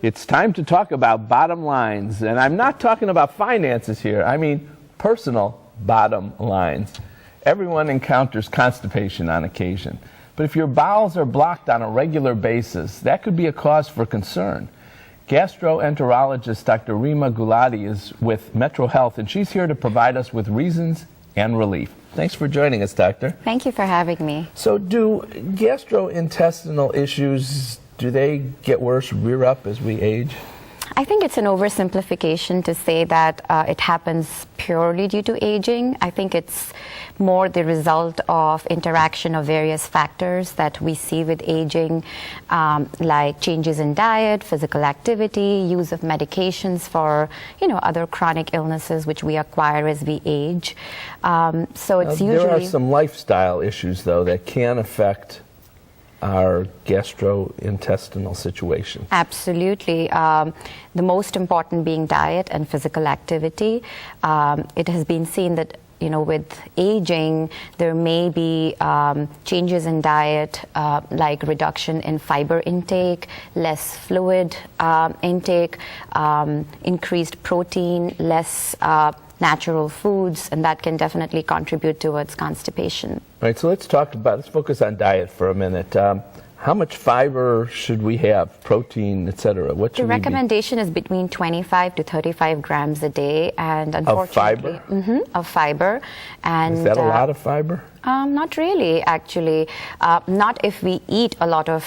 It's time to talk about bottom lines, and I'm not talking about finances here. I mean personal bottom lines. Everyone encounters constipation on occasion, but if your bowels are blocked on a regular basis, that could be a cause for concern. Gastroenterologist Dr. Rima Gulati is with Metro Health, and she's here to provide us with reasons and relief. Thanks for joining us, Doctor. Thank you for having me. So do gastrointestinal issues, do they get worse, rear up as we age? I think it's an oversimplification to say that it happens purely due to aging. I think it's more the result of interaction of various factors that we see with aging, like changes in diet, physical activity, use of medications for, other chronic illnesses which we acquire as we age. So it's usually... There are some lifestyle issues, though, that can affect our gastrointestinal situation. Absolutely. The most important being diet and physical activity. It has been seen that with aging, there may be changes in diet, like reduction in fiber intake, less fluid intake, increased protein, less natural foods, and that can definitely contribute towards constipation. All right, so let's focus on diet for a minute. How much fiber should we have, protein, etc.? The recommendation is between 25 to 35 grams a day, and unfortunately... Of fiber? Of fiber. And, is that a lot of fiber? Not really, actually. Not if we eat a lot of,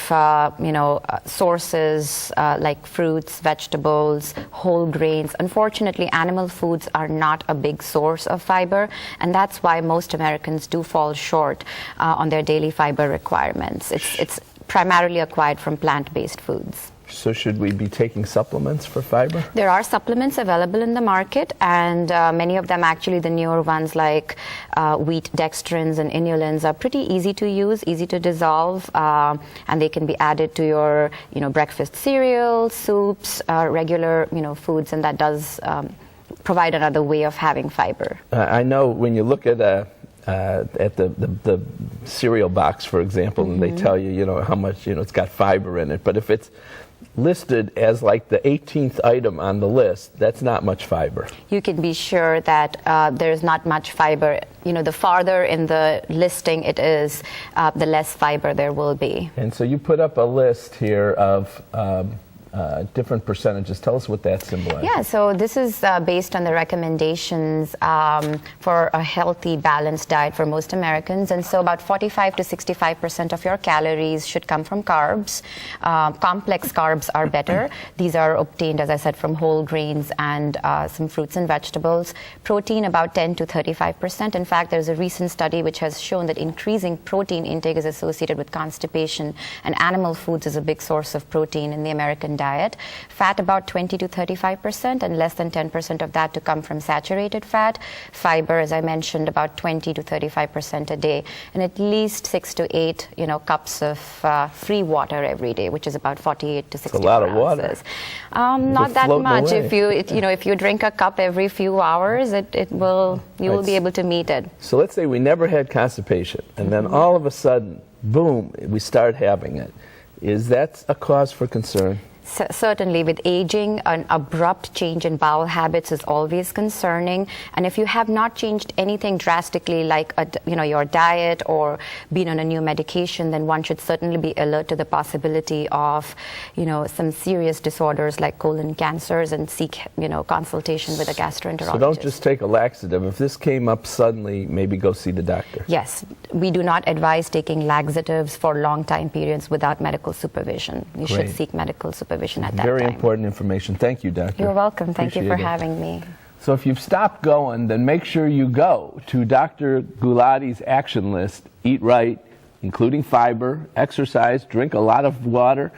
sources like fruits, vegetables, whole grains. Unfortunately, animal foods are not a big source of fiber, and that's why most Americans do fall short on their daily fiber requirements. It's primarily acquired from plant-based foods. So should we be taking supplements for fiber? There are supplements available in the market, and many of them, actually the newer ones like wheat dextrins and inulins, are pretty easy to use, easy to dissolve, and they can be added to your breakfast cereal, soups, regular foods, and that does provide another way of having fiber. I know when you look at the cereal box, for example, and they tell you, how much, it's got fiber in it. But if it's listed as like the 18th item on the list, that's not much fiber. You can be sure that there's not much fiber. The farther in the listing it is, the less fiber there will be. And so you put up a list here of different percentages. Tell us what that symbolizes. Yeah, so this is based on the recommendations for a healthy, balanced diet for most Americans. And so about 45 to 65% of your calories should come from carbs. Complex carbs are better. These are obtained, as I said, from whole grains and some fruits and vegetables. Protein, about 10 to 35%. In fact, there's a recent study which has shown that increasing protein intake is associated with constipation, and animal foods is a big source of protein in the American diet. Fat, about 20 to 35%, and less than 10% of that to come from saturated fat. Fiber, as I mentioned, about 20 to 35% a day, and at least 6 to 8 cups of free water every day, which is about 48 to 60 ounces. A lot ounces. of water. Not that much. Away. If you drink a cup every few hours, you will be able to meet it. So let's say we never had constipation, and then all of a sudden, boom, we start having it. Is that a cause for concern? Certainly, with aging, an abrupt change in bowel habits is always concerning. And if you have not changed anything drastically, like your diet or been on a new medication, then one should certainly be alert to the possibility of some serious disorders like colon cancers, and seek consultation with a gastroenterologist. So don't just take a laxative. If this came up suddenly, maybe go see the doctor. Yes, we do not advise taking laxatives for long time periods without medical supervision. You should seek medical supervision at that Very time. important information. Thank you, Doctor. You're welcome. Thank you for Appreciate it. having me. So if you've stopped going, then make sure you go to Dr. Gulati's action list. Eat right, including fiber, exercise, drink a lot of water.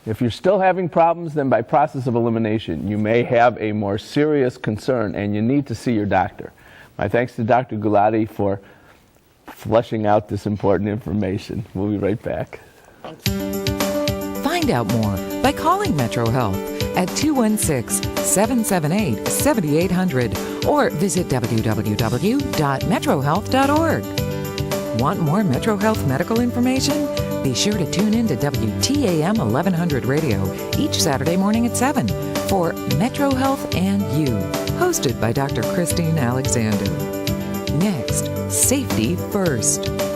If you're still having problems, then by process of elimination, you may have a more serious concern, and you need to see your doctor. My thanks to Dr. Gulati for fleshing out this important information. We'll be right back. Thank you. Find out more by calling Metro Health at 216-778-7800 or visit www.metrohealth.org. Want more Metro Health medical information? Be sure to tune in to WTAM 1100 Radio each Saturday morning at 7 for Metro Health and You, hosted by Dr. Christine Alexander. Next, Safety First.